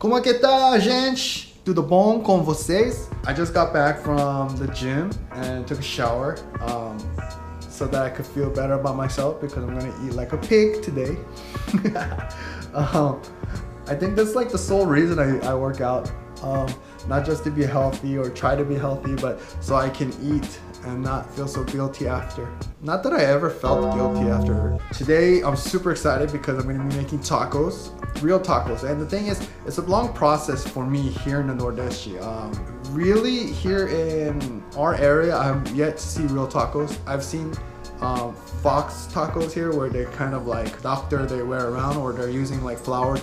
Como é que tá, gente? Tudo bom com vocês? I just got back from the gym and took a shower so that I could feel better about myself because I'm gonna eat like a pig today. I think that's like the sole reason I work out. Not just to be healthy or try to be healthy, but so I can eat and not feel so guilty after. Not that I ever felt guilty after. Today, I'm super excited because I'm gonna be making tacos, real tacos. And the thing is, it's a long process for me here in the Nordeste. Really, here in our area, I've yet to see real tacos. I've seen fox tacos here where they're kind of like doctor they wear around, or they're using like flour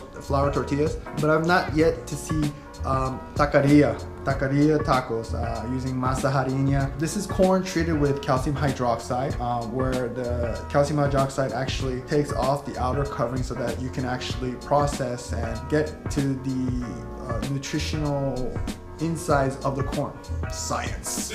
tortillas. But I've not yet to see taqueria tacos using masa harina. This is corn treated with calcium hydroxide, where the calcium hydroxide actually takes off the outer covering so that you can actually process and get to the nutritional insides of the corn. Science.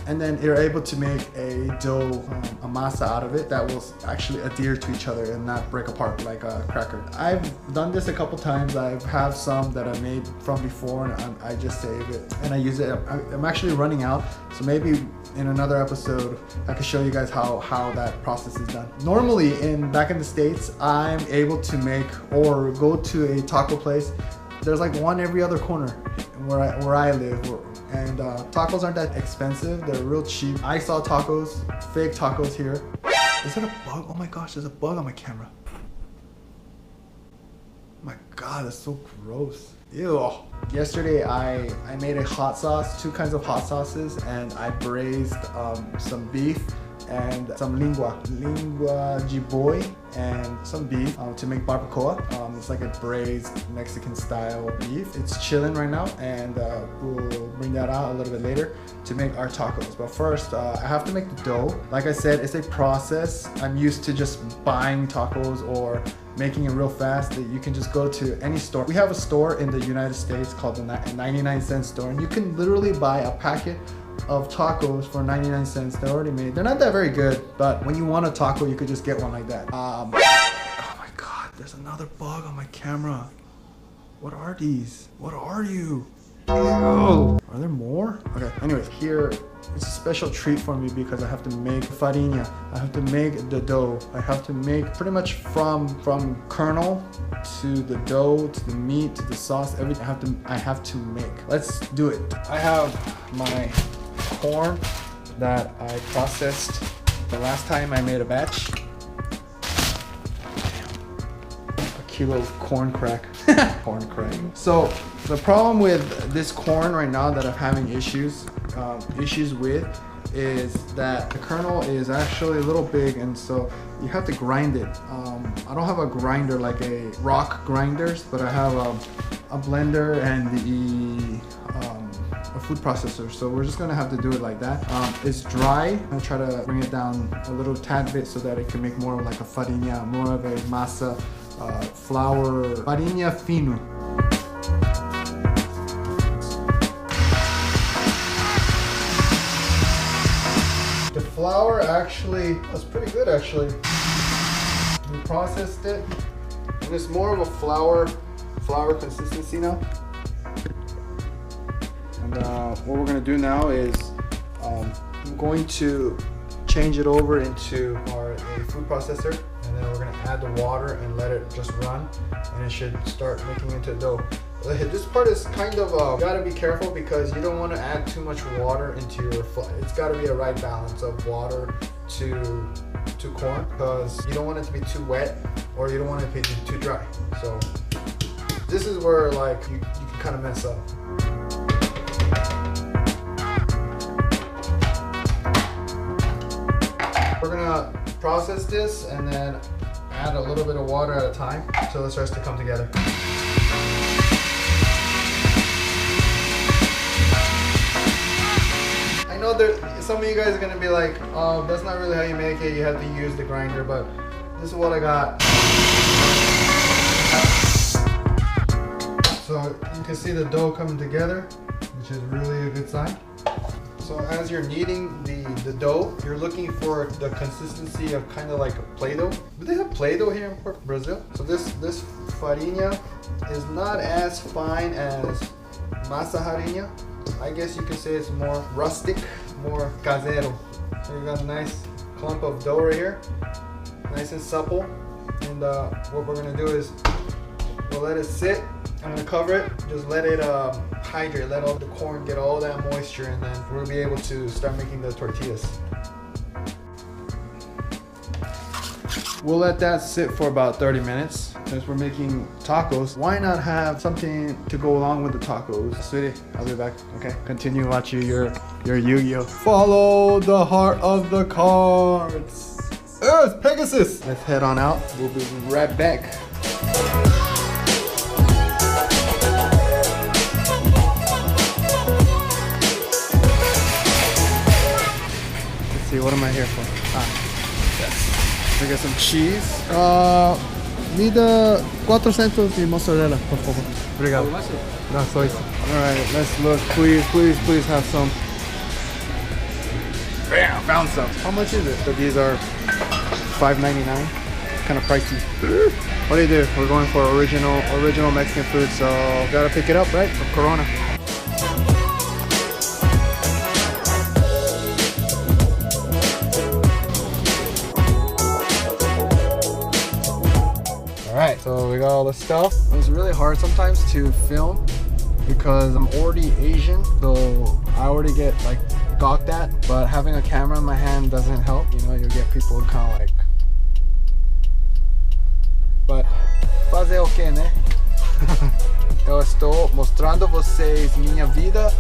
And then you're able to make a dough, a masa out of it that will actually adhere to each other and not break apart like a cracker. I've done this a couple times. I have some that I made from before and I just save it and I use it. I'm actually running out, so maybe in another episode I can show you guys how that process is done. Normally back in the States, I'm able to make or go to a taco place. There's like one every other corner where I live, and tacos aren't that expensive. They're real cheap. I saw tacos, fake tacos here. Is that a bug? Oh my gosh, there's a bug on my camera. Oh my god, that's so gross. Ew. Yesterday I made a hot sauce, 2 kinds of hot sauces, and I braised some beef and some lingua jiboy and some beef to make barbacoa. It's like a braised Mexican style beef. It's chilling right now, and we'll bring that out a little bit later to make our tacos. But first, I have to make the dough. Like I said, it's a process. I'm used to just buying tacos or making it real fast. That you can just go to any store. We have a store in the United States called the 99-cent store, and you can literally buy a packet of tacos for 99 cents. They're already made. They're not that very good, but when you want a taco, you could just get one like that. Oh my god, there's another bug on my camera. What are these? What are you? Ew. Are there more? Okay, anyways, here it's a special treat for me because I have to make farina. I have to make the dough. I have to make pretty much from kernel to the dough to the meat to the sauce, everything I have to make. Let's do it. I have my corn that I processed the last time I made a batch. A kilo of corn crack. Corn crack. So the problem with this corn right now that I'm having issues with is that the kernel is actually a little big, and so you have to grind it. I don't have a grinder like a rock grinders, but I have a blender and a food processor, so we're just gonna have to do it like that. It's dry. I try to bring it down a little tad bit so that it can make more like a farina, more of a masa, flour, farina fino. The flour actually was pretty good actually. We processed it, and it's more of a flour consistency now. And what we're gonna do now is I'm going to change it over into a food processor, and then we're gonna add the water and let it just run, and it should start making into dough. This part is kind of you gotta be careful because you don't want to add too much water into your flour. It's got to be a right balance of water to corn, because you don't want it to be too wet or you don't want it to be too dry. So this is where like you can kind of mess up. We're gonna process this and then add a little bit of water at a time until it starts to come together. I know some of you guys are gonna be like, oh, that's not really how you make it. You have to use the grinder, but this is what I got. So you can see the dough coming together, which is really a good sign. So as you're kneading the dough, you're looking for the consistency of kind of like a Play-Doh. Do they have Play-Doh here in Brazil? So this farinha is not as fine as massa harinha. I guess you could say it's more rustic, more casero. So you got a nice clump of dough right here, nice and supple. And what we're gonna do is we'll let it sit. I'm gonna cover it, just let it hydrate, let all the corn get all that moisture, and then we'll be able to start making the tortillas. We'll let that sit for about 30 minutes. Since we're making tacos, why not have something to go along with the tacos? Sweetie, I'll be back, okay? Continue watching your Yu-Gi-Oh! Follow the heart of the cards. Oh, it's Pegasus! Let's head on out. We'll be right back. Let's see, what am I here for? Yes. We got some cheese. Mida 400 de mozzarella, por favor. Obrigado. Alright, let's look. Please have some. Bam, found some. How much is it? So these are $5.99. Kind of pricey. What do? We're going for original Mexican food, so gotta pick it up, right? From Corona. Alright, so we got all the stuff. It was really hard sometimes to film because I'm already Asian, so I already get like gawked at, but having a camera in my hand doesn't help. You know, you get people kind of like, but fazer o quê, né? Eu estou mostrando vocês minha vida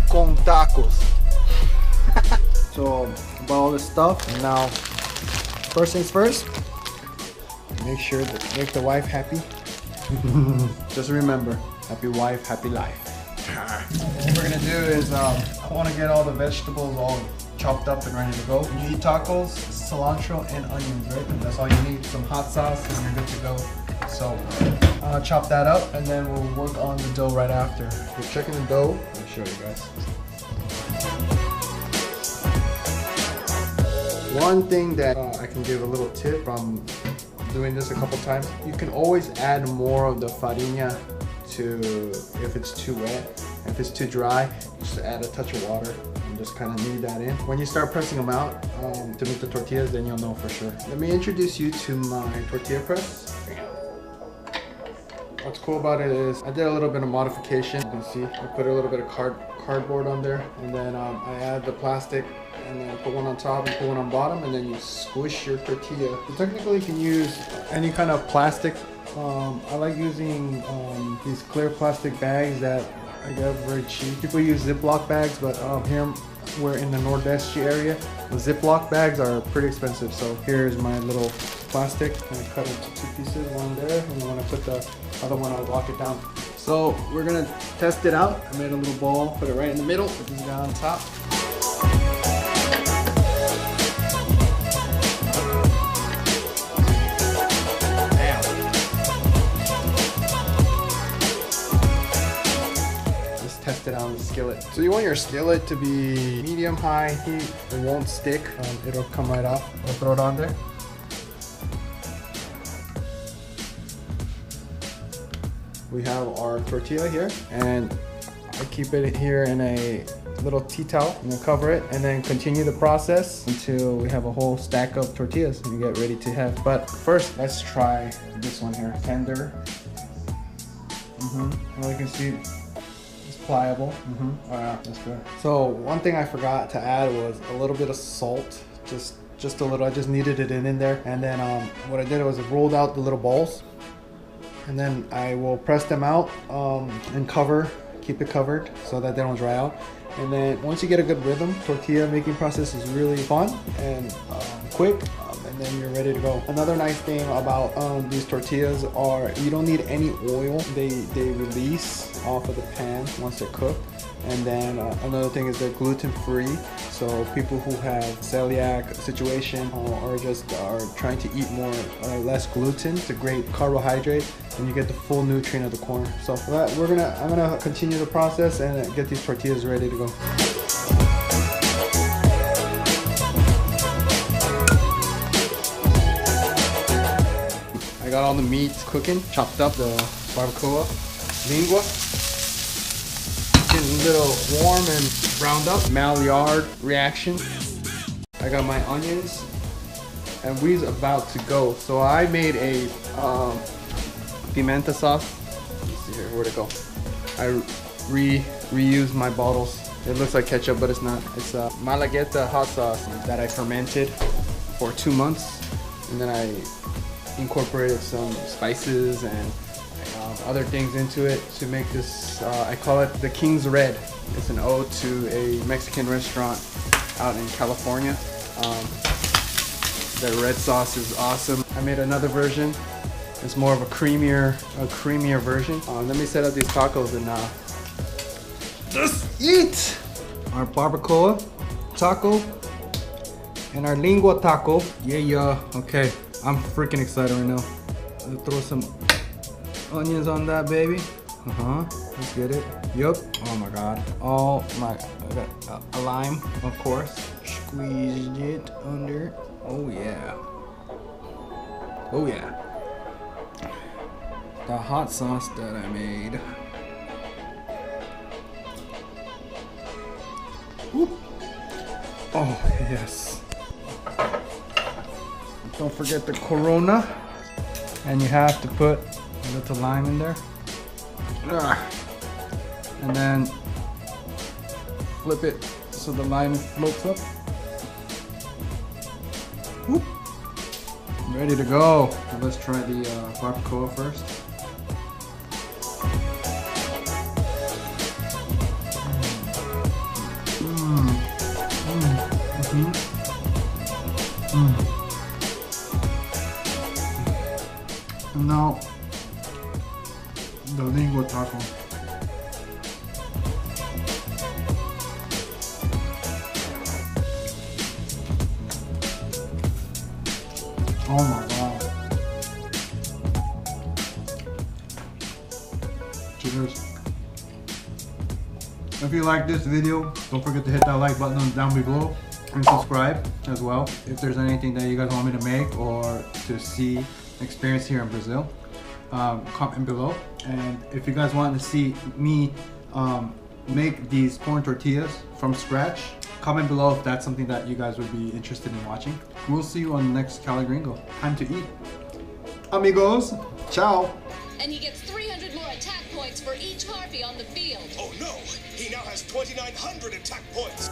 com tacos. So, about all this stuff, and now, first things first, make the wife happy. Just remember, happy wife, happy life. What we're gonna do is, I want to get all the vegetables all chopped up and ready to go. When you eat tacos, cilantro and onions, right? That's all you need. Some hot sauce and you're good to go. So, chop that up and then we'll work on the dough right after. We're checking the dough. Let me show you guys. One thing that I can give a little tip from doing this a couple times, you can always add more of the farinha to, if it's too wet. If it's too dry, just add a touch of water and just kind of knead that in. When you start pressing them out to make the tortillas, then you'll know for sure. Let me introduce you to my tortilla press. What's cool about it is I did a little bit of modification. You can see I put a little bit of cardboard on there, and then I add the plastic, and then put one on top and put one on bottom, and then you squish your tortilla. You technically can use any kind of plastic. I like using these clear plastic bags that I get very cheap. People use Ziploc bags, but here we're in the Nordeste area. The Ziploc bags are pretty expensive, so here's my little plastic. I'm gonna cut it into 2 pieces, one there, and then when I put the other one, I'll lock it down. So we're gonna test it out. I made a little ball, put it right in the middle, put this guy on top. Test it on the skillet. So you want your skillet to be medium high heat. It won't stick. It'll come right off. I'll throw it on there. We have our tortilla here, and I keep it here in a little tea towel. I'm gonna cover it and then continue the process until we have a whole stack of tortillas and get ready to have. But first, let's try this one here. Tender. Well, you can see pliable. Oh yeah, that's good. So one thing I forgot to add was a little bit of salt, just a little. I just kneaded it in there, and then what I did was I rolled out the little balls, and then I will press them out and keep it covered so that they don't dry out. And then once you get a good rhythm, tortilla making process is really fun and quick. And then you're ready to go. Another nice thing about these tortillas are you don't need any oil. They release off of the pan once they're cooked. And then another thing is they're gluten free. So people who have celiac situation or just are trying to eat less gluten, it's a great carbohydrate, and you get the full nutrient of the corn. So for that, I'm gonna continue the process and get these tortillas ready to go. got all the meat cooking, chopped up the barbacoa, lingua. Getting a little warm and browned up. Maillard reaction. I got my onions and we's about to go. So I made a pimenta sauce. Let's see here, where'd it go? I reused my bottles. It looks like ketchup, but it's not. It's Malagueta hot sauce that I fermented for 2 months, and then I incorporated some spices and other things into it to make this. I call it the King's Red. It's an ode to a Mexican restaurant out in California. The red sauce is awesome. I made another version. It's more of a creamier version. Let me set up these tacos and just eat our barbacoa taco and our lingua taco. Yeah. Okay, I'm freaking excited right now. Let's throw some onions on that baby. Let's get it. Yup. Oh my god. Oh my. I got a lime, of course. Squeezed it under. Oh yeah. Oh yeah. The hot sauce that I made. Whoop. Oh yes. Don't forget the Corona. And you have to put a little lime in there. And then flip it so the lime floats up. Whoop. Ready to go. So let's try the barbacoa first. And now the lingua taco. Oh my god. Cheers. If you like this video, don't forget to hit that like button down below and subscribe as well. If there's anything that you guys want me to make or to see, experience here in Brazil, comment below. And if you guys want to see me make these corn tortillas from scratch, comment below if that's something that you guys would be interested in watching. We'll see you on the next Cali Gringo. Time to eat. Amigos, ciao. And he gets 300 more attack points for each harpy on the field. Oh no, he now has 2,900 attack points.